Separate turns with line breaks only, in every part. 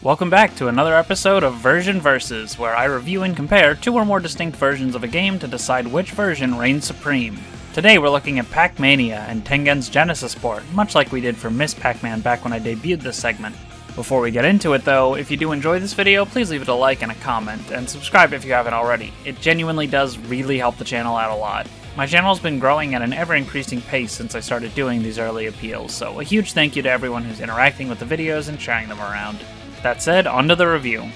Welcome back to another episode of Version Versus, where I review and compare two or more distinct versions of a game to decide which version reigns supreme. Today we're looking at Pac-Mania and Tengen's Genesis port, much like we did for Miss Pac-Man back when I debuted this segment. Before we get into it though, if you do enjoy this video, please leave it a like and a comment, and subscribe if you haven't already. It genuinely does really help the channel out a lot. My channel has been growing at an ever-increasing pace since I started doing these early appeals, so a huge thank you to everyone who's interacting with the videos and sharing them around. That said, on to the review.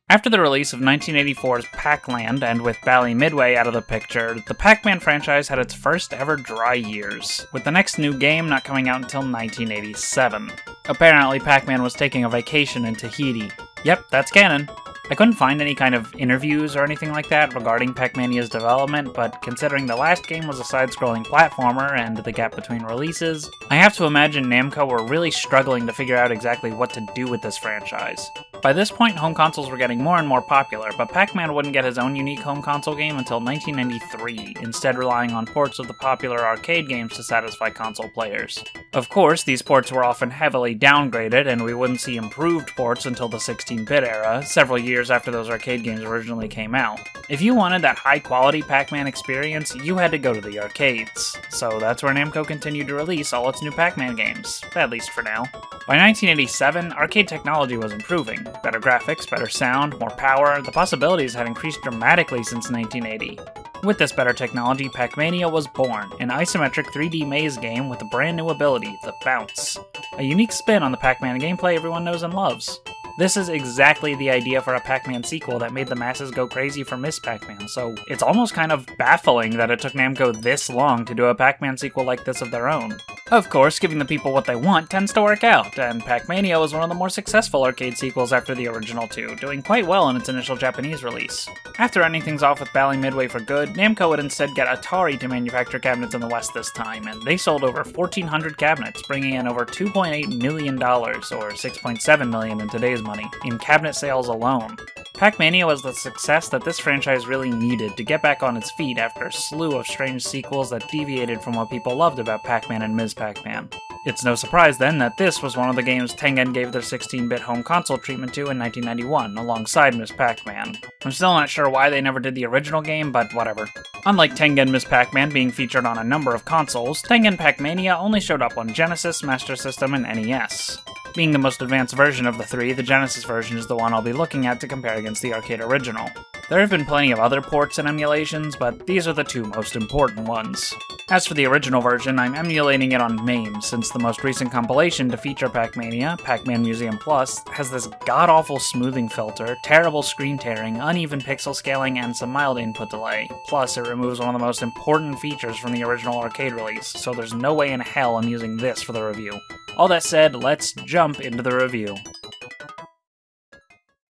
After the release of 1984's Pac-Land, and with Bally Midway out of the picture, the Pac-Man franchise had its first ever dry years, with the next new game not coming out until 1987. Apparently, Pac-Man was taking a vacation in Tahiti. Yep, that's canon. I couldn't find any kind of interviews or anything like that regarding Pac-Mania's development, but considering the last game was a side-scrolling platformer and the gap between releases, I have to imagine Namco were really struggling to figure out exactly what to do with this franchise. By this point, home consoles were getting more and more popular, but Pac-Man wouldn't get his own unique home console game until 1993, instead relying on ports of the popular arcade games to satisfy console players. Of course, these ports were often heavily downgraded, and we wouldn't see improved ports until the 16-bit era, several years after those arcade games originally came out. If you wanted that high-quality Pac-Man experience, you had to go to the arcades. So that's where Namco continued to release all its new Pac-Man games, at least for now. By 1987, arcade technology was improving. Better graphics, better sound, more power, the possibilities had increased dramatically since 1980. With this better technology, Pac-Mania was born, an isometric 3D maze game with a brand new ability, the bounce. A unique spin on the Pac-Man gameplay everyone knows and loves. This is exactly the idea for a Pac-Man sequel that made the masses go crazy for Miss Pac-Man, so it's almost kind of baffling that it took Namco this long to do a Pac-Man sequel like this of their own. Of course, giving the people what they want tends to work out, and Pac-Mania was one of the more successful arcade sequels after the original two, doing quite well in its initial Japanese release. After ending things off with Bally Midway for good, Namco would instead get Atari to manufacture cabinets in the West this time, and they sold over 1,400 cabinets, bringing in over $2.8 million, or $6.7 million in today's money, in cabinet sales alone. Pac-Mania was the success that this franchise really needed to get back on its feet after a slew of strange sequels that deviated from what people loved about Pac-Man and Ms. Pac-Man. It's no surprise then that this was one of the games Tengen gave their 16-bit home console treatment to in 1991, alongside Ms. Pac-Man. I'm still not sure why they never did the original game, but whatever. Unlike Tengen Ms. Pac-Man being featured on a number of consoles, Tengen Pac-Mania only showed up on Genesis, Master System, and NES. Being the most advanced version of the three, the Genesis version is the one I'll be looking at to compare against the arcade original. There have been plenty of other ports and emulations, but these are the two most important ones. As for the original version, I'm emulating it on MAME, since the most recent compilation to feature Pac-Mania, Pac-Man Museum Plus, has this god-awful smoothing filter, terrible screen tearing, uneven pixel scaling, and some mild input delay. Plus, it removes one of the most important features from the original arcade release, so there's no way in hell I'm using this for the review. All that said, let's jump into the review.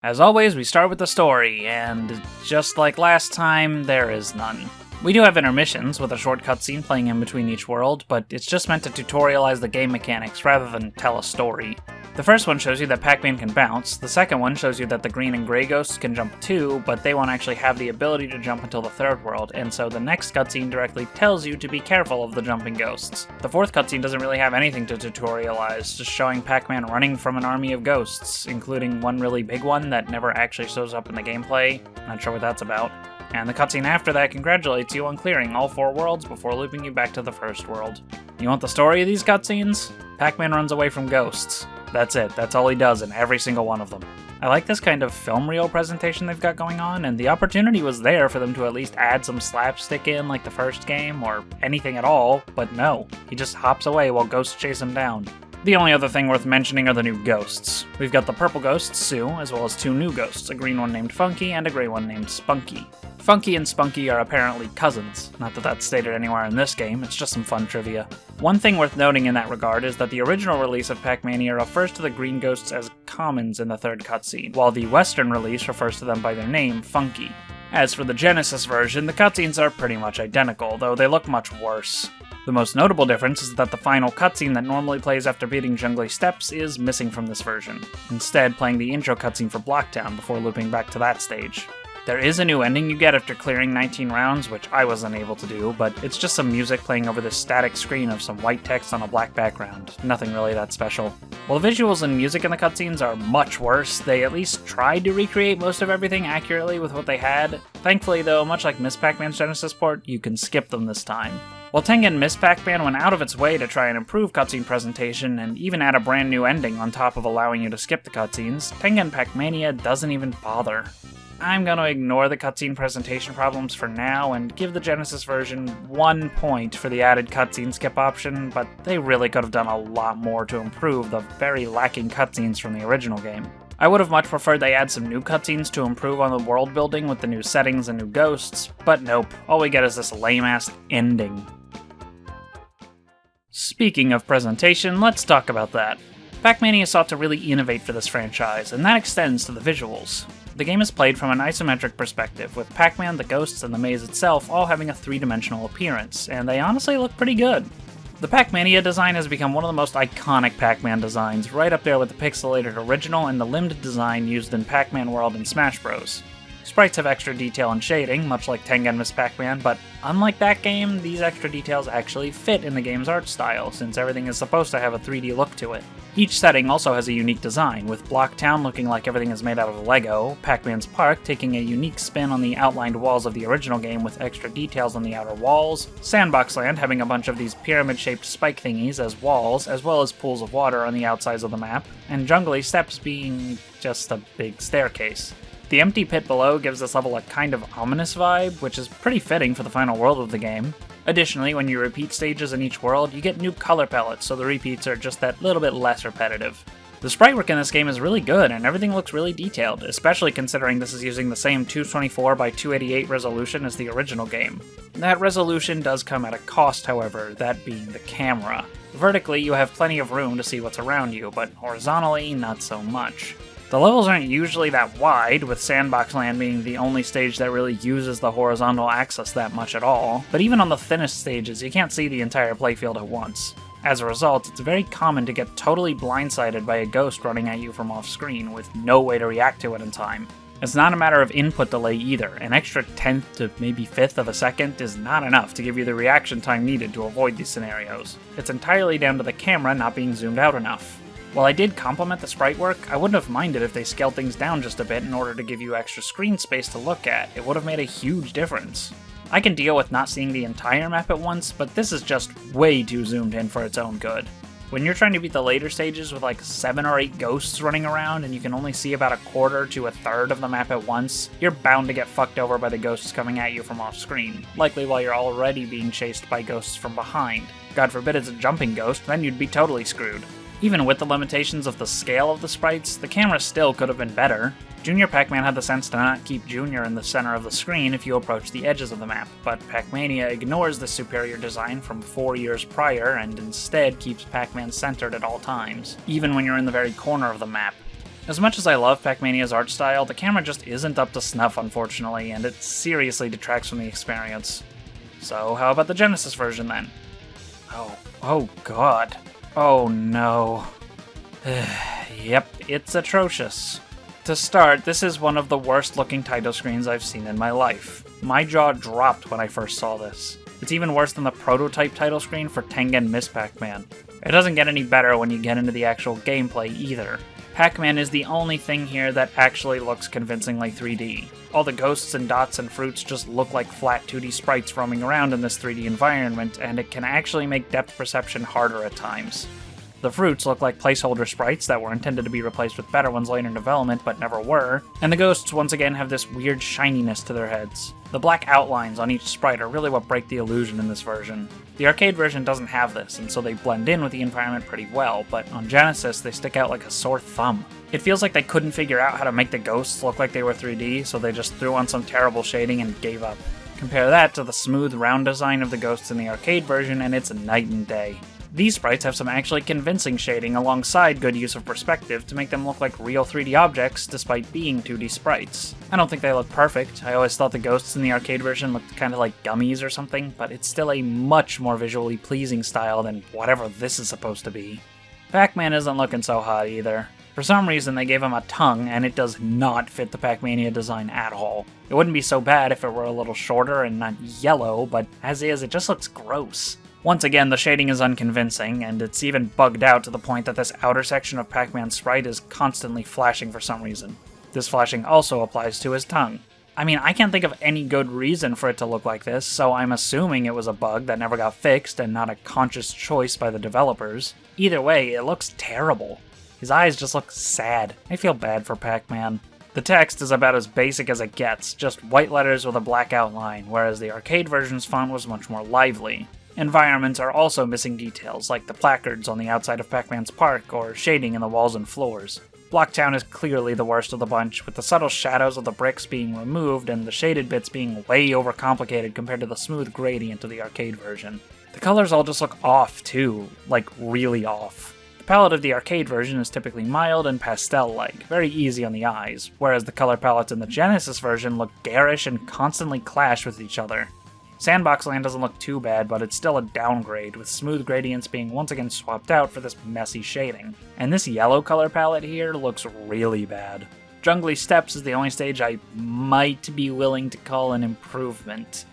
As always, we start with the story, and just like last time, there is none. We do have intermissions, with a short cutscene playing in between each world, but it's just meant to tutorialize the game mechanics rather than tell a story. The first one shows you that Pac-Man can bounce, the second one shows you that the green and gray ghosts can jump too, but they won't actually have the ability to jump until the third world, and so the next cutscene directly tells you to be careful of the jumping ghosts. The fourth cutscene doesn't really have anything to tutorialize, just showing Pac-Man running from an army of ghosts, including one really big one that never actually shows up in the gameplay. Not sure what that's about. And the cutscene after that congratulates you on clearing all 4 worlds before looping you back to the first world. You want the story of these cutscenes? Pac-Man runs away from ghosts. That's it, that's all he does in every single one of them. I like this kind of film reel presentation they've got going on, and the opportunity was there for them to at least add some slapstick in like the first game, or anything at all, but no. He just hops away while ghosts chase him down. The only other thing worth mentioning are the new ghosts. We've got the purple ghost, Sue, as well as 2 new ghosts, a green one named Funky and a gray one named Spunky. Funky and Spunky are apparently cousins. Not that that's stated anywhere in this game, it's just some fun trivia. One thing worth noting in that regard is that the original release of Pac-Mania refers to the green ghosts as commons in the third cutscene, while the Western release refers to them by their name, Funky. As for the Genesis version, the cutscenes are pretty much identical, though they look much worse. The most notable difference is that the final cutscene that normally plays after beating Jungly Steps is missing from this version, instead playing the intro cutscene for Blocktown before looping back to that stage. There is a new ending you get after clearing 19 rounds, which I wasn't able to do, but it's just some music playing over this static screen of some white text on a black background. Nothing really that special. While the visuals and music in the cutscenes are much worse, they at least tried to recreate most of everything accurately with what they had. Thankfully though, much like Miss Pac-Man's Genesis port, you can skip them this time. While Tengen Miss Pac-Man went out of its way to try and improve cutscene presentation and even add a brand new ending on top of allowing you to skip the cutscenes, Tengen Pac-Mania doesn't even bother. I'm gonna ignore the cutscene presentation problems for now and give the Genesis version 1 point for the added cutscene skip option, but they really could have done a lot more to improve the very lacking cutscenes from the original game. I would have much preferred they add some new cutscenes to improve on the world building with the new settings and new ghosts, but nope, all we get is this lame-ass ending. Speaking of presentation, let's talk about that. Pac-Mania sought to really innovate for this franchise, and that extends to the visuals. The game is played from an isometric perspective, with Pac-Man, the ghosts, and the maze itself all having a three-dimensional appearance, and they honestly look pretty good. The Pac-Mania design has become one of the most iconic Pac-Man designs, right up there with the pixelated original and the limbed design used in Pac-Man World and Smash Bros. Sprites have extra detail and shading, much like Tengen Miss Pac-Man, but unlike that game, these extra details actually fit in the game's art style, since everything is supposed to have a 3D look to it. Each setting also has a unique design, with Block Town looking like everything is made out of Lego, Pac-Man's Park taking a unique spin on the outlined walls of the original game with extra details on the outer walls, Sandbox Land having a bunch of these pyramid-shaped spike thingies as walls, as well as pools of water on the outsides of the map, and Jungly Steps being just a big staircase. The empty pit below gives this level a kind of ominous vibe, which is pretty fitting for the final world of the game. Additionally, when you repeat stages in each world, you get new color palettes, so the repeats are just that little bit less repetitive. The sprite work in this game is really good, and everything looks really detailed, especially considering this is using the same 224 by 288 resolution as the original game. That resolution does come at a cost, however, that being the camera. Vertically, you have plenty of room to see what's around you, but horizontally, not so much. The levels aren't usually that wide, with Sandbox Land being the only stage that really uses the horizontal axis that much at all, but even on the thinnest stages, you can't see the entire playfield at once. As a result, it's very common to get totally blindsided by a ghost running at you from off-screen, with no way to react to it in time. It's not a matter of input delay either. An extra 10th to maybe 5th of a second is not enough to give you the reaction time needed to avoid these scenarios. It's entirely down to the camera not being zoomed out enough. While I did compliment the sprite work, I wouldn't have minded if they scaled things down just a bit in order to give you extra screen space to look at. It would have made a huge difference. I can deal with not seeing the entire map at once, but this is just way too zoomed in for its own good. When you're trying to beat the later stages with like 7 or 8 ghosts running around and you can only see about a quarter to a third of the map at once, you're bound to get fucked over by the ghosts coming at you from off screen, likely while you're already being chased by ghosts from behind. God forbid it's a jumping ghost, then you'd be totally screwed. Even with the limitations of the scale of the sprites, the camera still could have been better. Junior Pac-Man had the sense to not keep Junior in the center of the screen if you approach the edges of the map, but Pac-Mania ignores the superior design from 4 years prior and instead keeps Pac-Man centered at all times, even when you're in the very corner of the map. As much as I love Pac-Mania's art style, the camera just isn't up to snuff unfortunately, and it seriously detracts from the experience. So how about the Genesis version then? Oh god. Oh no. Yep, it's atrocious. To start, this is one of the worst looking title screens I've seen in my life. My jaw dropped when I first saw this. It's even worse than the prototype title screen for Tengen Miss Pac-Man. It doesn't get any better when you get into the actual gameplay either. Pac-Man is the only thing here that actually looks convincingly 3D. All the ghosts and dots and fruits just look like flat 2D sprites roaming around in this 3D environment, and it can actually make depth perception harder at times. The fruits look like placeholder sprites that were intended to be replaced with better ones later in development but never were, and the ghosts once again have this weird shininess to their heads. The black outlines on each sprite are really what break the illusion in this version. The arcade version doesn't have this, and so they blend in with the environment pretty well, but on Genesis they stick out like a sore thumb. It feels like they couldn't figure out how to make the ghosts look like they were 3D, so they just threw on some terrible shading and gave up. Compare that to the smooth round design of the ghosts in the arcade version and it's night and day. These sprites have some actually convincing shading alongside good use of perspective to make them look like real 3D objects despite being 2D sprites. I don't think they look perfect. I always thought the ghosts in the arcade version looked kind of like gummies or something, but it's still a much more visually pleasing style than whatever this is supposed to be. Pac-Man isn't looking so hot either. For some reason, they gave him a tongue, and it does not fit the Pac-Mania design at all. It wouldn't be so bad if it were a little shorter and not yellow, but as is, it just looks gross. Once again, the shading is unconvincing, and it's even bugged out to the point that this outer section of Pac-Man's sprite is constantly flashing for some reason. This flashing also applies to his tongue. I mean, I can't think of any good reason for it to look like this, so I'm assuming it was a bug that never got fixed and not a conscious choice by the developers. Either way, it looks terrible. His eyes just look sad. I feel bad for Pac-Man. The text is about as basic as it gets, just white letters with a black outline, whereas the arcade version's font was much more lively. Environments are also missing details, like the placards on the outside of Pac-Man's park, or shading in the walls and floors. Blocktown is clearly the worst of the bunch, with the subtle shadows of the bricks being removed and the shaded bits being way overcomplicated compared to the smooth gradient of the arcade version. The colors all just look off too, like really off. The palette of the arcade version is typically mild and pastel-like, very easy on the eyes, whereas the color palettes in the Genesis version look garish and constantly clash with each other. Sandbox Land doesn't look too bad, but it's still a downgrade, with smooth gradients being once again swapped out for this messy shading. And this yellow color palette here looks really bad. Jungly Steps is the only stage I might be willing to call an improvement.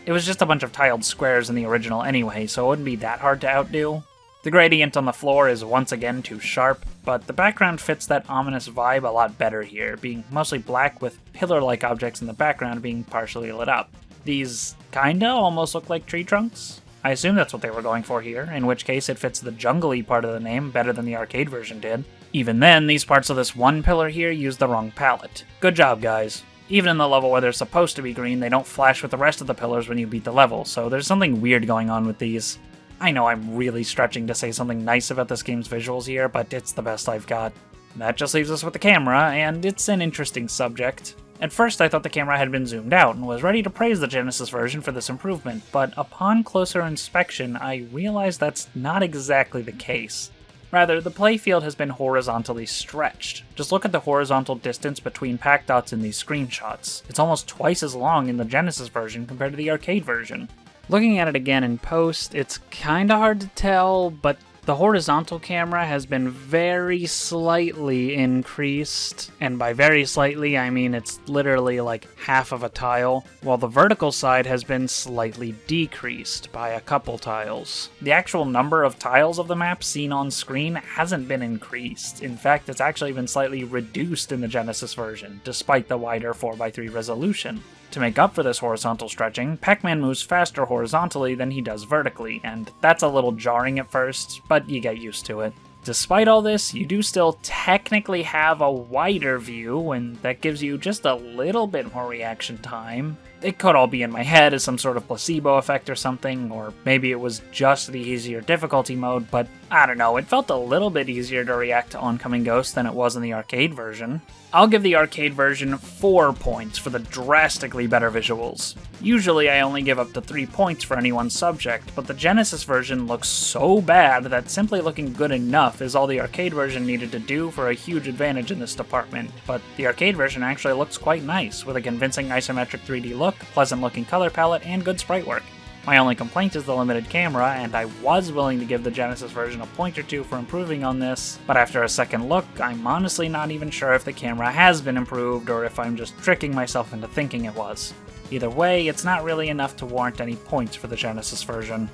It was just a bunch of tiled squares in the original anyway, so it wouldn't be that hard to outdo. The gradient on the floor is once again too sharp, but the background fits that ominous vibe a lot better here, being mostly black with pillar-like objects in the background being partially lit up. These kinda almost look like tree trunks. I assume that's what they were going for here, in which case it fits the jungly part of the name better than the arcade version did. Even then, these parts of this one pillar here use the wrong palette. Good job, guys. Even in the level where they're supposed to be green, they don't flash with the rest of the pillars when you beat the level, so there's something weird going on with these. I know I'm really stretching to say something nice about this game's visuals here, but it's the best I've got. That just leaves us with the camera, and it's an interesting subject. At first I thought the camera had been zoomed out and was ready to praise the Genesis version for this improvement, but upon closer inspection I realized that's not exactly the case. Rather, the playfield has been horizontally stretched. Just look at the horizontal distance between pack dots in these screenshots. It's almost twice as long in the Genesis version compared to the arcade version. Looking at it again in post, it's kinda hard to tell, but the horizontal camera has been very slightly increased, and by very slightly I mean it's literally like half of a tile, while the vertical side has been slightly decreased by a couple tiles. The actual number of tiles of the map seen on screen hasn't been increased. In fact, it's actually been slightly reduced in the Genesis version, despite the wider 4x3 resolution. To make up for this horizontal stretching, Pac-Man moves faster horizontally than he does vertically, and that's a little jarring at first, but you get used to it. Despite all this, you do still technically have a wider view, and that gives you just a little bit more reaction time. It could all be in my head as some sort of placebo effect or something, or maybe it was just the easier difficulty mode, but I don't know, it felt a little bit easier to react to oncoming ghosts than it was in the arcade version. I'll give the arcade version 4 points for the drastically better visuals. Usually I only give up to 3 points for any one subject, but the Genesis version looks so bad that simply looking good enough is all the arcade version needed to do for a huge advantage in this department. But the arcade version actually looks quite nice, with a convincing isometric 3D look, pleasant looking color palette, and good sprite work. My only complaint is the limited camera, and I was willing to give the Genesis version a point or two for improving on this, but after a second look, I'm honestly not even sure if the camera has been improved or if I'm just tricking myself into thinking it was. Either way, it's not really enough to warrant any points for the Genesis version.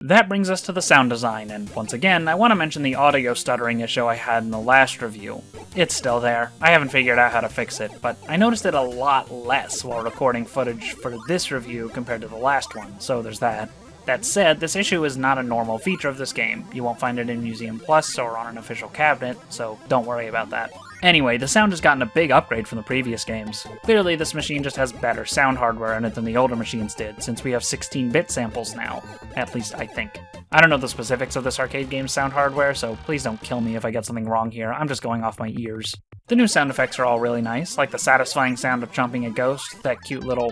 That brings us to the sound design, and once again, I want to mention the audio stuttering issue I had in the last review. It's still there. I haven't figured out how to fix it, but I noticed it a lot less while recording footage for this review compared to the last one, so there's that. That said, this issue is not a normal feature of this game. You won't find it in Museum Plus or on an official cabinet, so don't worry about that. Anyway, the sound has gotten a big upgrade from the previous games. Clearly, this machine just has better sound hardware in it than the older machines did, since we have 16-bit samples now. At least, I think. I don't know the specifics of this arcade game's sound hardware, so please don't kill me if I get something wrong here. I'm just going off my ears. The new sound effects are all really nice, like the satisfying sound of chomping a ghost, that cute little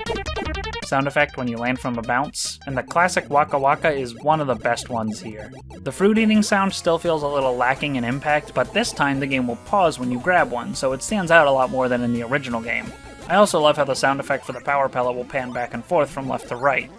sound effect when you land from a bounce, and the classic Waka Waka is one of the best ones here. The fruit eating sound still feels a little lacking in impact, but this time the game will pause when you grab one, so it stands out a lot more than in the original game. I also love how the sound effect for the power pellet will pan back and forth from left to right.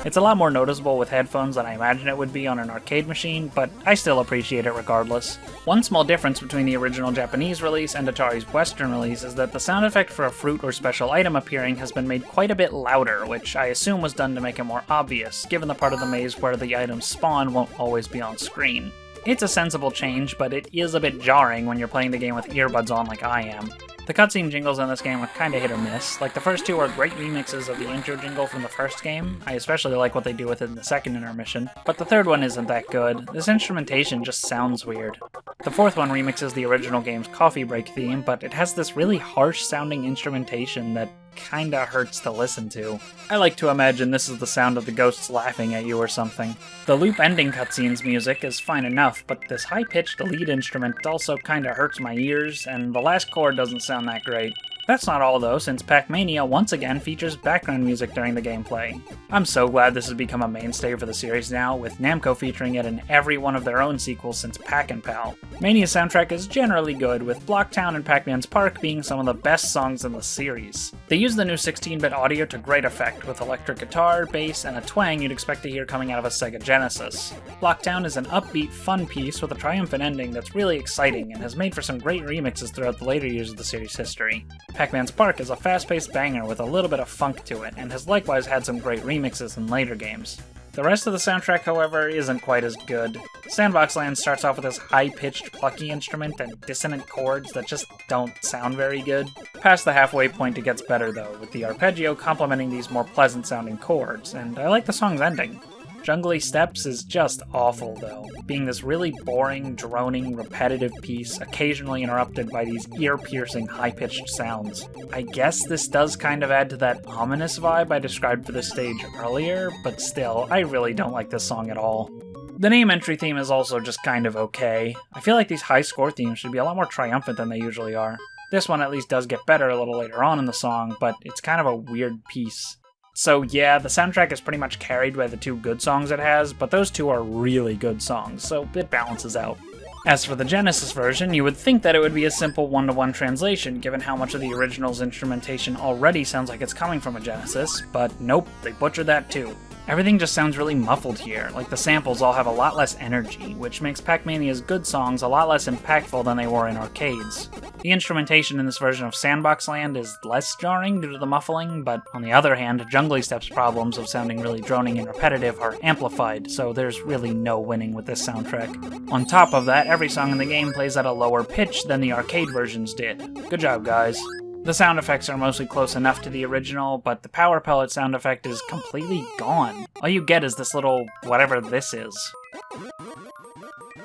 It's a lot more noticeable with headphones than I imagine it would be on an arcade machine, but I still appreciate it regardless. One small difference between the original Japanese release and Atari's Western release is that the sound effect for a fruit or special item appearing has been made quite a bit louder, which I assume was done to make it more obvious, given the part of the maze where the items spawn won't always be on screen. It's a sensible change, but it is a bit jarring when you're playing the game with earbuds on like I am. The cutscene jingles in this game are kinda hit or miss. Like, the first two are great remixes of the intro jingle from the first game. I especially like what they do with it in the second intermission. But the third one isn't that good. This instrumentation just sounds weird. The fourth one remixes the original game's coffee break theme, but it has this really harsh sounding instrumentation that kinda hurts to listen to. I like to imagine this is the sound of the ghosts laughing at you or something. The loop ending cutscene's music is fine enough, but this high-pitched lead instrument also kinda hurts my ears, and the last chord doesn't sound that great. That's not all though, since Pac-Mania once again features background music during the gameplay. I'm so glad this has become a mainstay for the series now, with Namco featuring it in every one of their own sequels since Pac-N-Pal. Mania's soundtrack is generally good, with Blocktown and Pac-Man's Park being some of the best songs in the series. They use the new 16-bit audio to great effect, with electric guitar, bass, and a twang you'd expect to hear coming out of a Sega Genesis. Blocktown is an upbeat, fun piece with a triumphant ending that's really exciting and has made for some great remixes throughout the later years of the series' history. Pac-Man's Park is a fast-paced banger with a little bit of funk to it, and has likewise had some great remixes in later games. The rest of the soundtrack, however, isn't quite as good. Sandbox Land starts off with this high-pitched, plucky instrument and dissonant chords that just don't sound very good. Past the halfway point it gets better though, with the arpeggio complementing these more pleasant-sounding chords, and I like the song's ending. Jungly Steps is just awful though, being this really boring, droning, repetitive piece, occasionally interrupted by these ear-piercing, high-pitched sounds. I guess this does kind of add to that ominous vibe I described for this stage earlier, but still, I really don't like this song at all. The name entry theme is also just kind of okay. I feel like these high score themes should be a lot more triumphant than they usually are. This one at least does get better a little later on in the song, but it's kind of a weird piece. So yeah, the soundtrack is pretty much carried by the two good songs it has, but those two are really good songs, so it balances out. As for the Genesis version, you would think that it would be a simple one-to-one translation, given how much of the original's instrumentation already sounds like it's coming from a Genesis, but nope, they butchered that too. Everything just sounds really muffled here, like the samples all have a lot less energy, which makes Pac-Mania's good songs a lot less impactful than they were in arcades. The instrumentation in this version of Sandbox Land is less jarring due to the muffling, but on the other hand, Jungly Steps' problems of sounding really droning and repetitive are amplified, so there's really no winning with this soundtrack. On top of that, every song in the game plays at a lower pitch than the arcade versions did. Good job, guys. The sound effects are mostly close enough to the original, but the power pellet sound effect is completely gone. All you get is this little whatever this is.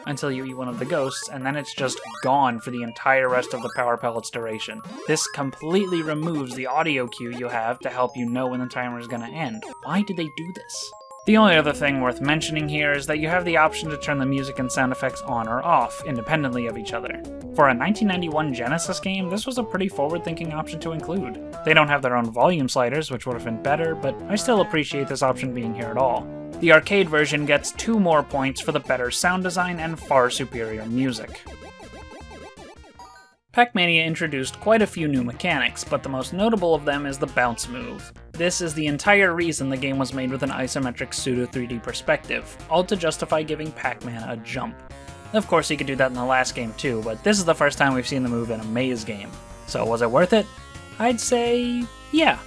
Until you eat one of the ghosts, and then it's just gone for the entire rest of the power pellet's duration. This completely removes the audio cue you have to help you know when the timer is going to end. Why did they do this? The only other thing worth mentioning here is that you have the option to turn the music and sound effects on or off, independently of each other. For a 1991 Genesis game, this was a pretty forward-thinking option to include. They don't have their own volume sliders, which would have been better, but I still appreciate this option being here at all. The arcade version gets 2 more points for the better sound design and far superior music. Pac-Mania introduced quite a few new mechanics, but the most notable of them is the bounce move. This is the entire reason the game was made with an isometric pseudo-3D perspective, all to justify giving Pac-Man a jump. Of course he could do that in the last game too, but this is the first time we've seen the move in a maze game. So was it worth it? I'd say, yeah.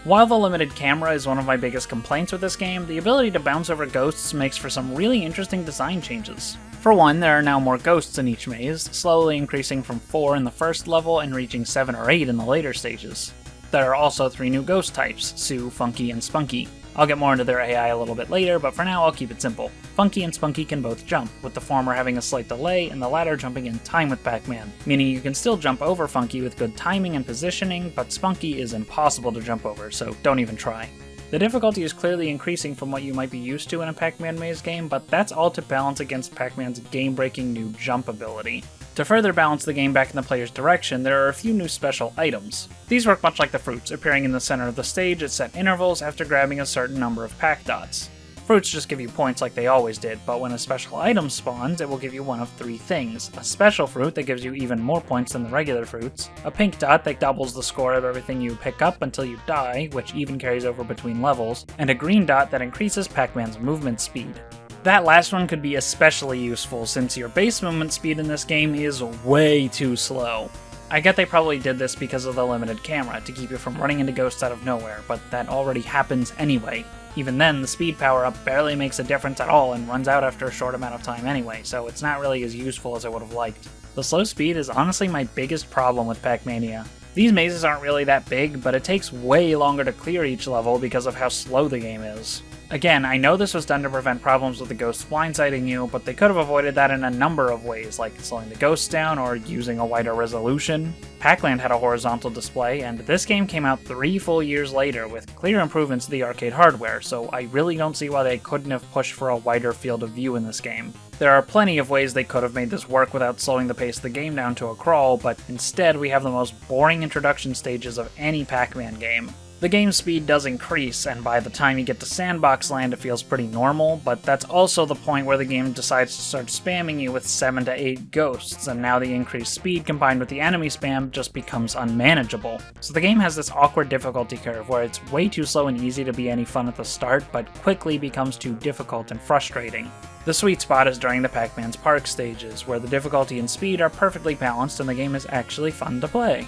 While the limited camera is one of my biggest complaints with this game, the ability to bounce over ghosts makes for some really interesting design changes. For one, there are now more ghosts in each maze, slowly increasing from 4 in the first level and reaching 7 or 8 in the later stages. There are also 3 new ghost types, Sue, Funky, and Spunky. I'll get more into their AI a little bit later, but for now I'll keep it simple. Funky and Spunky can both jump, with the former having a slight delay and the latter jumping in time with Pac-Man, meaning you can still jump over Funky with good timing and positioning, but Spunky is impossible to jump over, so don't even try. The difficulty is clearly increasing from what you might be used to in a Pac-Man maze game, but that's all to balance against Pac-Man's game-breaking new jump ability. To further balance the game back in the player's direction, there are a few new special items. These work much like the fruits, appearing in the center of the stage at set intervals after grabbing a certain number of Pac dots. fruits just give you points like they always did, but when a special item spawns, it will give you one of 3 things. A special fruit that gives you even more points than the regular fruits, a pink dot that doubles the score of everything you pick up until you die, which even carries over between levels, and a green dot that increases Pac-Man's movement speed. That last one could be especially useful since your base movement speed in this game is way too slow. I get they probably did this because of the limited camera, to keep you from running into ghosts out of nowhere, but that already happens anyway. Even then, the speed power-up barely makes a difference at all and runs out after a short amount of time anyway, so it's not really as useful as I would have liked. The slow speed is honestly my biggest problem with Pac-Mania. These mazes aren't really that big, but it takes way longer to clear each level because of how slow the game is. Again, I know this was done to prevent problems with the ghosts blindsiding you, but they could have avoided that in a number of ways, like slowing the ghosts down or using a wider resolution. Pac-Land had a horizontal display, and this game came out 3 full years later with clear improvements to the arcade hardware, so I really don't see why they couldn't have pushed for a wider field of view in this game. There are plenty of ways they could have made this work without slowing the pace of the game down to a crawl, but instead we have the most boring introduction stages of any Pac-Man game. The game's speed does increase, and by the time you get to Sandbox Land it feels pretty normal, but that's also the point where the game decides to start spamming you with 7 to 8 ghosts, and now the increased speed combined with the enemy spam just becomes unmanageable. So the game has this awkward difficulty curve where it's way too slow and easy to be any fun at the start, but quickly becomes too difficult and frustrating. The sweet spot is during the Pac-Man's Park stages, where the difficulty and speed are perfectly balanced and the game is actually fun to play.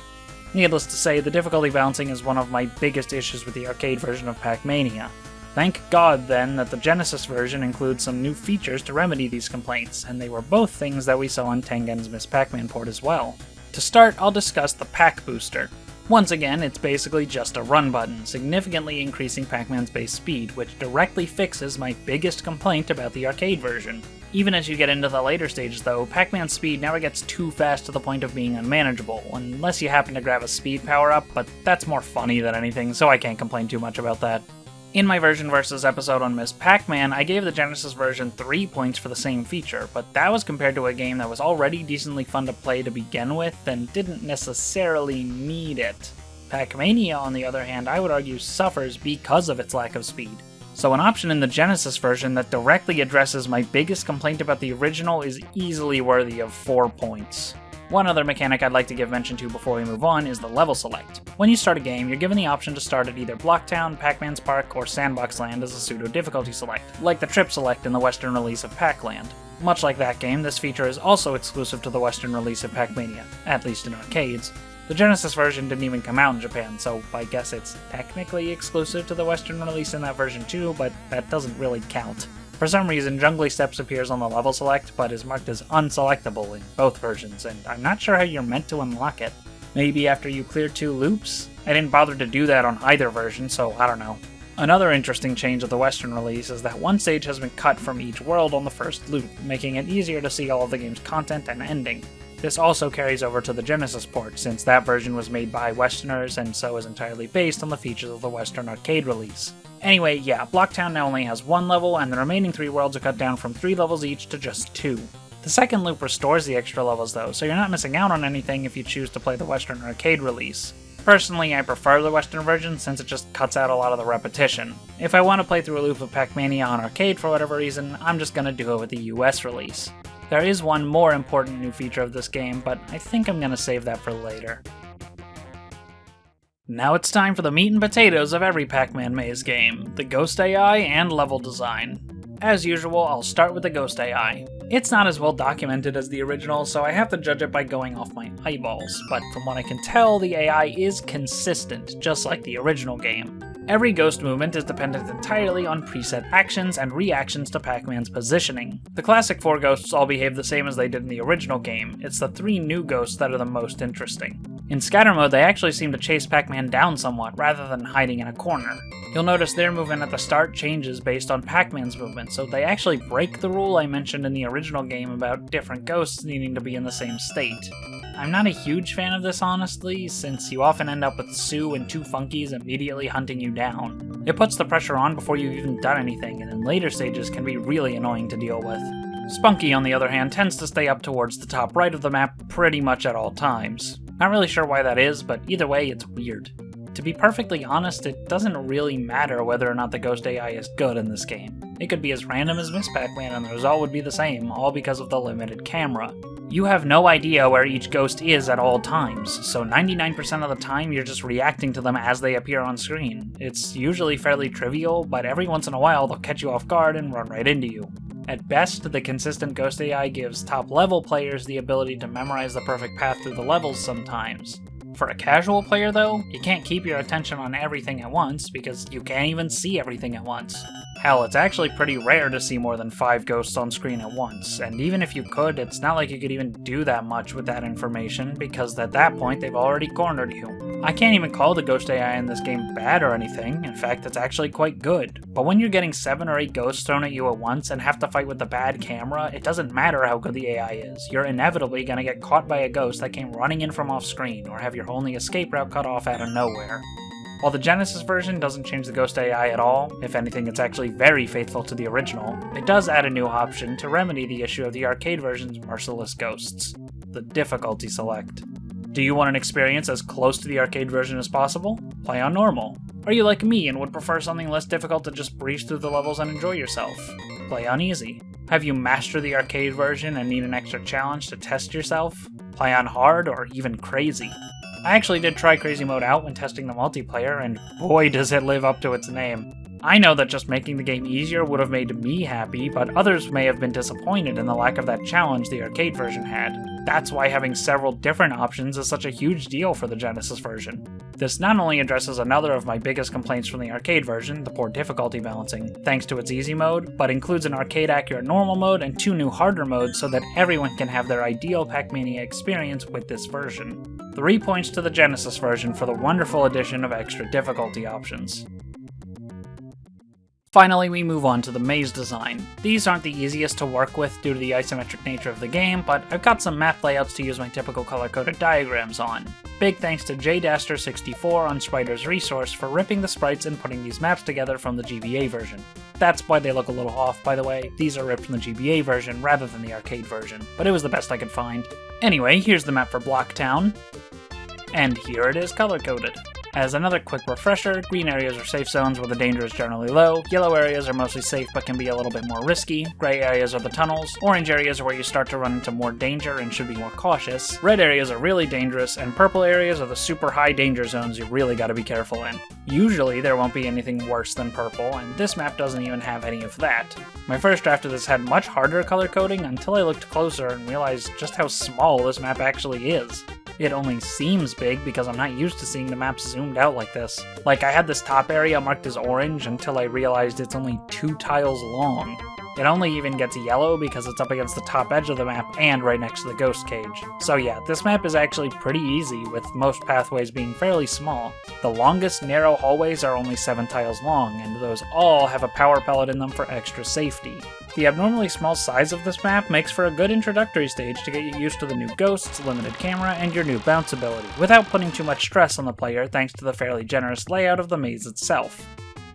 Needless to say, the difficulty balancing is one of my biggest issues with the arcade version of Pac-Mania. Thank God, then, that the Genesis version includes some new features to remedy these complaints, and they were both things that we saw in Tengen's Miss Pac-Man port as well. To start, I'll discuss the Pac Booster. Once again, it's basically just a run button, significantly increasing Pac-Man's base speed, which directly fixes my biggest complaint about the arcade version. Even as you get into the later stages though, Pac-Man's speed never gets too fast to the point of being unmanageable, unless you happen to grab a speed power-up, but that's more funny than anything, so I can't complain too much about that. In my version versus episode on Miss Pac-Man, I gave the Genesis version 3 points for the same feature, but that was compared to a game that was already decently fun to play to begin with and didn't necessarily need it. Pac-Mania, on the other hand, I would argue suffers because of its lack of speed. So an option in the Genesis version that directly addresses my biggest complaint about the original is easily worthy of 4 points. One other mechanic I'd like to give mention to before we move on is the level select. When you start a game, you're given the option to start at either Blocktown, Pac-Man's Park, or Sandbox Land as a pseudo-difficulty select, like the trip select in the Western release of Pac-Land. Much like that game, this feature is also exclusive to the Western release of Pac-Mania, at least in arcades. The Genesis version didn't even come out in Japan, so I guess it's technically exclusive to the Western release in that version too, but that doesn't really count. For some reason, Jungly Steps appears on the level select, but is marked as unselectable in both versions, and I'm not sure how you're meant to unlock it. Maybe after you clear 2 loops? I didn't bother to do that on either version, so I don't know. Another interesting change of the Western release is that one stage has been cut from each world on the first loop, making it easier to see all of the game's content and ending. This also carries over to the Genesis port, since that version was made by Westerners and so is entirely based on the features of the Western arcade release. Anyway, yeah, Blocktown now only has 1 level, and the remaining 3 worlds are cut down from 3 levels each to just 2. The second loop restores the extra levels though, so you're not missing out on anything if you choose to play the Western arcade release. Personally, I prefer the Western version since it just cuts out a lot of the repetition. If I want to play through a loop of Pac-Mania on arcade for whatever reason, I'm just gonna do it with the US release. There is one more important new feature of this game, but I think I'm gonna save that for later. Now it's time for the meat and potatoes of every Pac-Man maze game, the Ghost AI and level design. As usual, I'll start with the Ghost AI. It's not as well documented as the original, so I have to judge it by going off my eyeballs, but from what I can tell, the AI is consistent, just like the original game. Every ghost movement is dependent entirely on preset actions and reactions to Pac-Man's positioning. The classic 4 ghosts all behave the same as they did in the original game, it's the 3 new ghosts that are the most interesting. In scatter mode, they actually seem to chase Pac-Man down somewhat, rather than hiding in a corner. You'll notice their movement at the start changes based on Pac-Man's movement, so they actually break the rule I mentioned in the original game about different ghosts needing to be in the same state. I'm not a huge fan of this honestly, since you often end up with Sue and 2 Funkies immediately hunting you down. It puts the pressure on before you've even done anything, and in later stages can be really annoying to deal with. Spunky, on the other hand, tends to stay up towards the top right of the map pretty much at all times. Not really sure why that is, but either way, it's weird. To be perfectly honest, it doesn't really matter whether or not the Ghost AI is good in this game. It could be as random as Miss Pac-Man and the result would be the same, all because of the limited camera. You have no idea where each ghost is at all times, so 99% of the time you're just reacting to them as they appear on screen. It's usually fairly trivial, but every once in a while they'll catch you off guard and run right into you. At best, the consistent ghost AI gives top-level players the ability to memorize the perfect path through the levels sometimes. For a casual player though, you can't keep your attention on everything at once because you can't even see everything at once. Hell, it's actually pretty rare to see more than 5 ghosts on screen at once, and even if you could, it's not like you could even do that much with that information, because at that point they've already cornered you. I can't even call the ghost AI in this game bad or anything, in fact it's actually quite good. But when you're getting 7 or 8 ghosts thrown at you at once and have to fight with the bad camera, it doesn't matter how good the AI is, you're inevitably gonna get caught by a ghost that came running in from off screen, or have your only escape route cut off out of nowhere. While the Genesis version doesn't change the ghost AI at all, if anything it's actually very faithful to the original, it does add a new option to remedy the issue of the arcade version's merciless ghosts: the difficulty select. Do you want an experience as close to the arcade version as possible? Play on normal. Are you like me and would prefer something less difficult to just breeze through the levels and enjoy yourself? Play on easy. Have you mastered the arcade version and need an extra challenge to test yourself? Play on hard or even crazy. I actually did try Crazy Mode out when testing the multiplayer, and boy does it live up to its name. I know that just making the game easier would have made me happy, but others may have been disappointed in the lack of that challenge the arcade version had. That's why having several different options is such a huge deal for the Genesis version. This not only addresses another of my biggest complaints from the arcade version, the poor difficulty balancing, thanks to its easy mode, but includes an arcade-accurate normal mode and 2 new harder modes so that everyone can have their ideal Pac-Mania experience with this version. 3 points to the Genesis version for the wonderful addition of extra difficulty options. Finally, we move on to the maze design. These aren't the easiest to work with due to the isometric nature of the game, but I've got some map layouts to use my typical color-coded diagrams on. Big thanks to JDaster64 on Spriter's Resource for ripping the sprites and putting these maps together from the GBA version. That's why they look a little off, by the way. These are ripped from the GBA version rather than the arcade version, but it was the best I could find. Anyway, here's the map for Blocktown, and here it is color-coded. As another quick refresher, green areas are safe zones where the danger is generally low, yellow areas are mostly safe but can be a little bit more risky, gray areas are the tunnels, orange areas are where you start to run into more danger and should be more cautious, red areas are really dangerous, and purple areas are the super high danger zones you really gotta be careful in. Usually there won't be anything worse than purple, and this map doesn't even have any of that. My first draft of this had much harder color coding until I looked closer and realized just how small this map actually is. It only seems big because I'm not used to seeing the maps zoomed out like this. Like, I had this top area marked as orange until I realized it's only 2 tiles long. It only even gets yellow because it's up against the top edge of the map and right next to the ghost cage. So yeah, this map is actually pretty easy, with most pathways being fairly small. The longest narrow hallways are only 7 tiles long, and those all have a power pellet in them for extra safety. The abnormally small size of this map makes for a good introductory stage to get you used to the new ghosts, limited camera, and your new bounce ability, without putting too much stress on the player thanks to the fairly generous layout of the maze itself.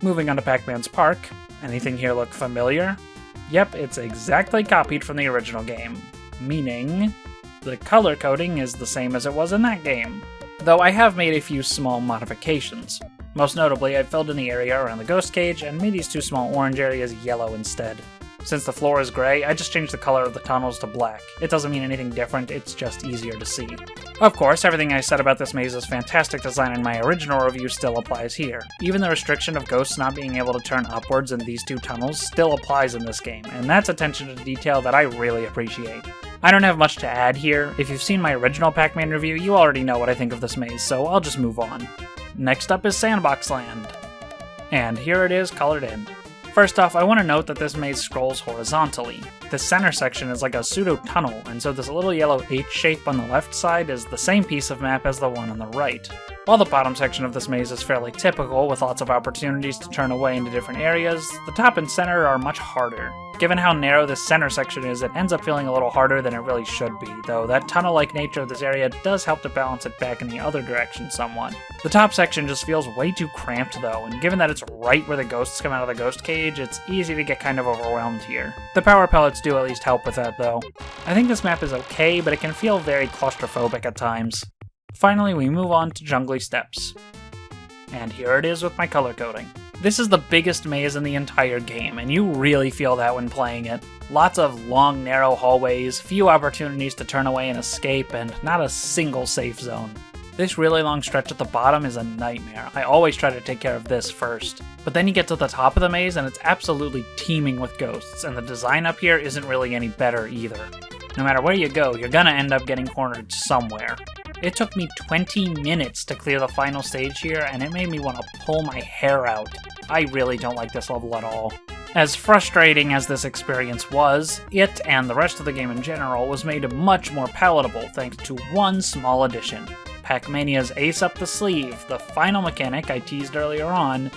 Moving on to Pac-Man's Park. Anything here look familiar? Yep, it's exactly copied from the original game, meaning the color coding is the same as it was in that game, though I have made a few small modifications. Most notably, I've filled in the area around the ghost cage and made these 2 small orange areas yellow instead. Since the floor is gray, I just changed the color of the tunnels to black. It doesn't mean anything different, it's just easier to see. Of course, everything I said about this maze's fantastic design in my original review still applies here. Even the restriction of ghosts not being able to turn upwards in these 2 tunnels still applies in this game, and that's attention to detail that I really appreciate. I don't have much to add here. If you've seen my original Pac-Man review, you already know what I think of this maze, so I'll just move on. Next up is Sandbox Land. And here it is colored in. First off, I want to note that this maze scrolls horizontally. The center section is like a pseudo-tunnel, and so this little yellow H shape on the left side is the same piece of map as the one on the right. While the bottom section of this maze is fairly typical, with lots of opportunities to turn away into different areas, the top and center are much harder. Given how narrow this center section is, it ends up feeling a little harder than it really should be, though that tunnel-like nature of this area does help to balance it back in the other direction somewhat. The top section just feels way too cramped though, and given that it's right where the ghosts come out of the ghost cage, it's easy to get kind of overwhelmed here. The power pellets do at least help with that though. I think this map is okay, but it can feel very claustrophobic at times. Finally, we move on to Jungly Steps. And here it is with my color coding. This is the biggest maze in the entire game, and you really feel that when playing it. Lots of long, narrow hallways, few opportunities to turn away and escape, and not a single safe zone. This really long stretch at the bottom is a nightmare. I always try to take care of this first. But then you get to the top of the maze and it's absolutely teeming with ghosts, and the design up here isn't really any better either. No matter where you go, you're gonna end up getting cornered somewhere. It took me 20 minutes to clear the final stage here, and it made me want to pull my hair out. I really don't like this level at all. As frustrating as this experience was, it, and the rest of the game in general, was made much more palatable thanks to one small addition. Pac-Mania's ace up the sleeve, the final mechanic I teased earlier on,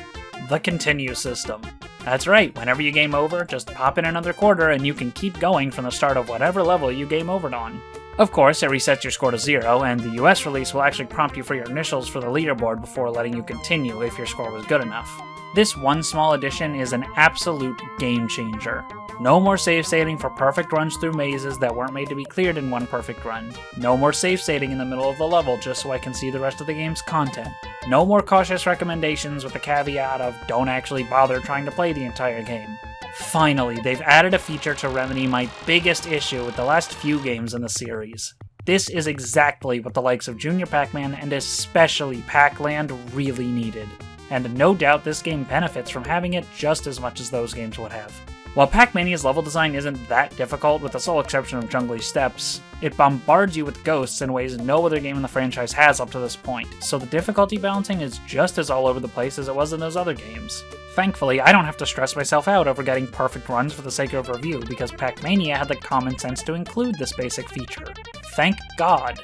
the continue system. That's right, whenever you game over, just pop in another quarter and you can keep going from the start of whatever level you game overed on. Of course, it resets your score to 0, and the US release will actually prompt you for your initials for the leaderboard before letting you continue if your score was good enough. This one small addition is an absolute game changer. No more save stating for perfect runs through mazes that weren't made to be cleared in one perfect run. No more save stating in the middle of the level just so I can see the rest of the game's content. No more cautious recommendations with the caveat of don't actually bother trying to play the entire game. Finally, they've added a feature to remedy my biggest issue with the last few games in the series. This is exactly what the likes of Junior Pac-Man and especially Pac-Land really needed. And no doubt this game benefits from having it just as much as those games would have. While Pac-Mania's level design isn't that difficult with the sole exception of jungly steps, it bombards you with ghosts in ways no other game in the franchise has up to this point, so the difficulty balancing is just as all over the place as it was in those other games. Thankfully, I don't have to stress myself out over getting perfect runs for the sake of review because Pac-Mania had the common sense to include this basic feature. Thank God!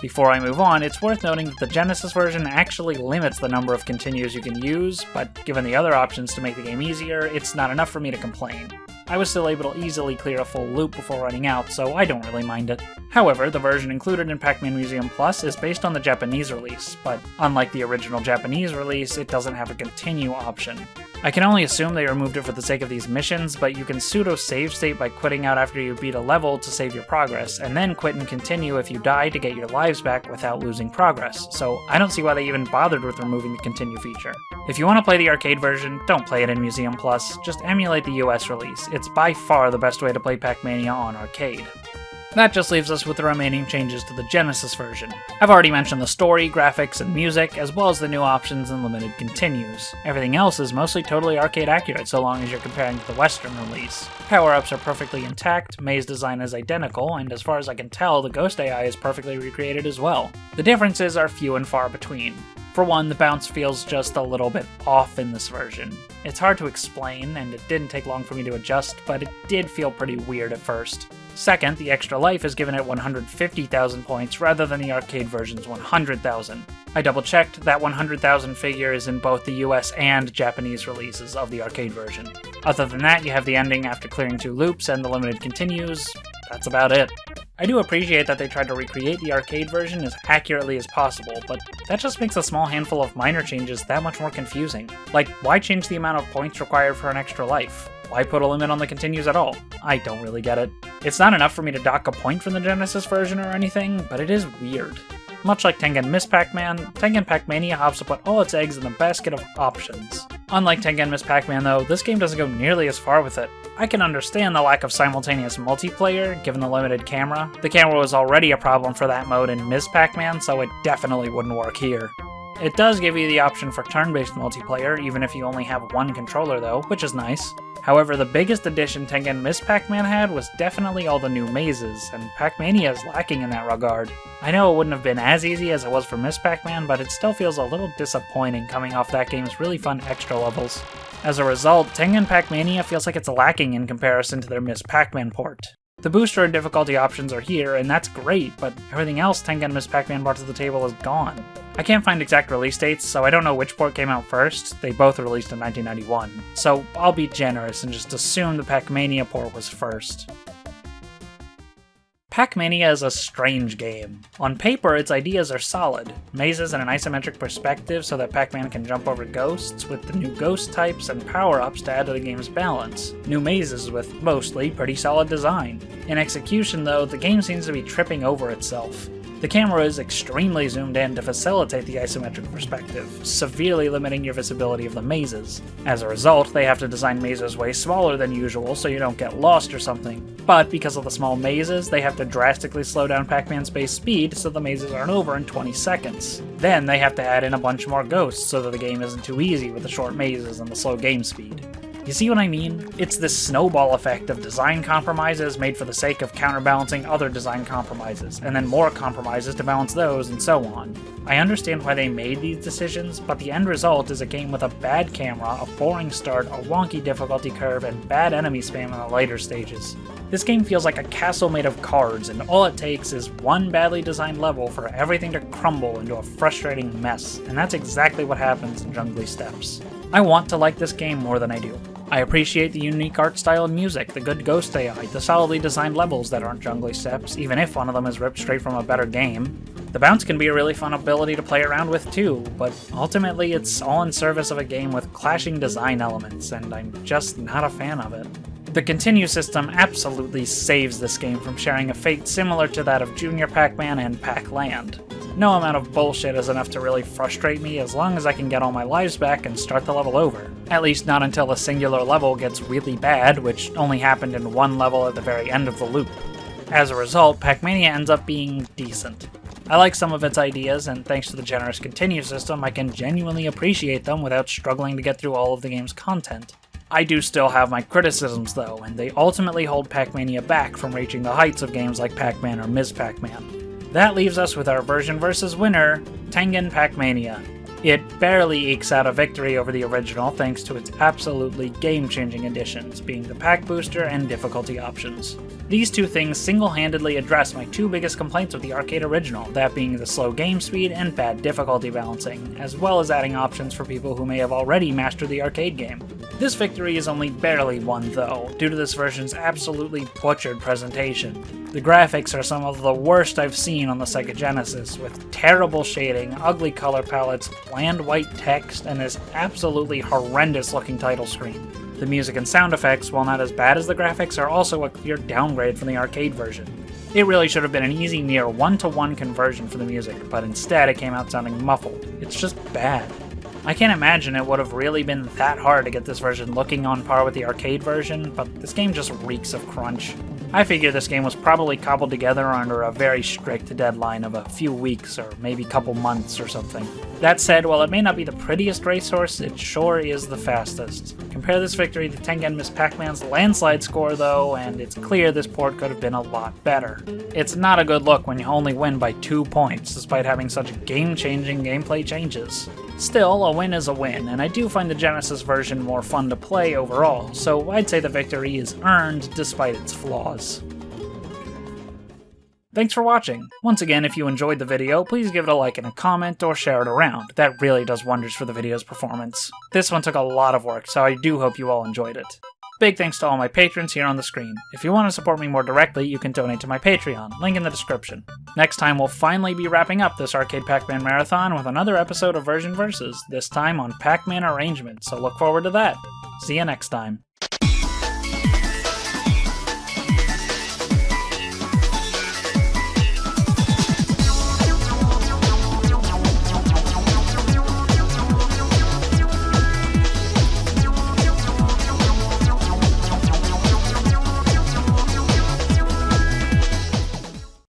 Before I move on, it's worth noting that the Genesis version actually limits the number of continues you can use, but given the other options to make the game easier, it's not enough for me to complain. I was still able to easily clear a full loop before running out, so I don't really mind it. However, the version included in Pac-Man Museum Plus is based on the Japanese release, but unlike the original Japanese release, it doesn't have a continue option. I can only assume they removed it for the sake of these missions, but you can pseudo-save state by quitting out after you beat a level to save your progress, and then quit and continue if you die to get your lives back without losing progress, so I don't see why they even bothered with removing the continue feature. If you want to play the arcade version, don't play it in Museum Plus, just emulate the US release. It's by far the best way to play Pac-Mania on arcade. That just leaves us with the remaining changes to the Genesis version. I've already mentioned the story, graphics, and music, as well as the new options and limited continues. Everything else is mostly totally arcade accurate so long as you're comparing to the Western release. Power-ups are perfectly intact, maze design is identical, and as far as I can tell, the Ghost AI is perfectly recreated as well. The differences are few and far between. For one, the bounce feels just a little bit off in this version. It's hard to explain, and it didn't take long for me to adjust, but it did feel pretty weird at first. Second, the extra life is given at 150,000 points rather than the arcade version's 100,000. I double-checked, that 100,000 figure is in both the US and Japanese releases of the arcade version. Other than that, you have the ending after clearing 2 loops and the limited continues. That's about it. I do appreciate that they tried to recreate the arcade version as accurately as possible, but that just makes a small handful of minor changes that much more confusing. Like, why change the amount of points required for an extra life? Why put a limit on the continues at all? I don't really get it. It's not enough for me to dock a point from the Genesis version or anything, but it is weird. Much like Tengen Miss Pac-Man, Tengen Pac-Mania opts to put all its eggs in the basket of options. Unlike Tengen Miss Pac-Man though, this game doesn't go nearly as far with it. I can understand the lack of simultaneous multiplayer, given the limited camera. The camera was already a problem for that mode in Miss Pac-Man, so it definitely wouldn't work here. It does give you the option for turn-based multiplayer, even if you only have one controller though, which is nice. However, the biggest addition Tengen Miss Pac-Man had was definitely all the new mazes, and Pac-Mania is lacking in that regard. I know it wouldn't have been as easy as it was for Miss Pac-Man, but it still feels a little disappointing coming off that game's really fun extra levels. As a result, Tengen Pac-Mania feels like it's lacking in comparison to their Miss Pac-Man port. The booster and difficulty options are here, and that's great, but everything else Tengen Miss Pac-Man brought to the table is gone. I can't find exact release dates, so I don't know which port came out first. They both released in 1991, so I'll be generous and just assume the Pac-Mania port was first. Pac-Mania is a strange game. On paper, its ideas are solid. Mazes in an isometric perspective so that Pac-Man can jump over ghosts, with the new ghost types and power-ups to add to the game's balance. New mazes with, mostly, pretty solid design. In execution though, the game seems to be tripping over itself. The camera is extremely zoomed in to facilitate the isometric perspective, severely limiting your visibility of the mazes. As a result, they have to design mazes way smaller than usual so you don't get lost or something. But because of the small mazes, they have to drastically slow down Pac-Man's base speed so the mazes aren't over in 20 seconds. Then they have to add in a bunch more ghosts so that the game isn't too easy with the short mazes and the slow game speed. You see what I mean? It's this snowball effect of design compromises made for the sake of counterbalancing other design compromises, and then more compromises to balance those, and so on. I understand why they made these decisions, but the end result is a game with a bad camera, a boring start, a wonky difficulty curve, and bad enemy spam in the later stages. This game feels like a castle made of cards, and all it takes is one badly designed level for everything to crumble into a frustrating mess, and that's exactly what happens in Jungly Steppes. I want to like this game more than I do. I appreciate the unique art style and music, the good ghost AI, the solidly designed levels that aren't Jungly Steppes, even if one of them is ripped straight from a better game. The bounce can be a really fun ability to play around with too, but ultimately it's all in service of a game with clashing design elements, and I'm just not a fan of it. The continue system absolutely saves this game from sharing a fate similar to that of Junior Pac-Man and Pac-Land. No amount of bullshit is enough to really frustrate me as long as I can get all my lives back and start the level over. At least not until a singular level gets really bad, which only happened in one level at the very end of the loop. As a result, Pac-Mania ends up being decent. I like some of its ideas, and thanks to the generous continue system, I can genuinely appreciate them without struggling to get through all of the game's content. I do still have my criticisms though, and they ultimately hold Pac-Mania back from reaching the heights of games like Pac-Man or Ms. Pac-Man. That leaves us with our version versus winner, Tengen Pac-Mania. It barely ekes out a victory over the original thanks to its absolutely game-changing additions, being the pack booster and difficulty options. These two things single-handedly address my two biggest complaints with the arcade original, that being the slow game speed and bad difficulty balancing, as well as adding options for people who may have already mastered the arcade game. This victory is only barely won though, due to this version's absolutely butchered presentation. The graphics are some of the worst I've seen on the Sega Genesis, with terrible shading, ugly color palettes, bland white text, and this absolutely horrendous looking title screen. The music and sound effects, while not as bad as the graphics, are also a clear downgrade from the arcade version. It really should have been an easy near one-to-one conversion for the music, but instead it came out sounding muffled. It's just bad. I can't imagine it would have really been that hard to get this version looking on par with the arcade version, but this game just reeks of crunch. I figure this game was probably cobbled together under a very strict deadline of a few weeks or maybe couple months or something. That said, while it may not be the prettiest racehorse, it sure is the fastest. Compare this victory to Tengen Ms. Pac-Man's landslide score though, and it's clear this port could have been a lot better. It's not a good look when you only win by 2 points, despite having such game-changing gameplay changes. Still, a win is a win, and I do find the Genesis version more fun to play overall, so I'd say the victory is earned despite its flaws. Thanks for watching. Once again, if you enjoyed the video, please give it a like and a comment or share it around. That really does wonders for the video's performance. This one took a lot of work, so I do hope you all enjoyed it. Big thanks to all my patrons here on the screen. If you want to support me more directly, you can donate to my Patreon, link in the description. Next time we'll finally be wrapping up this Arcade Pac-Man Marathon with another episode of Version Versus, this time on Pac-Man Arrangement, so look forward to that. See you next time.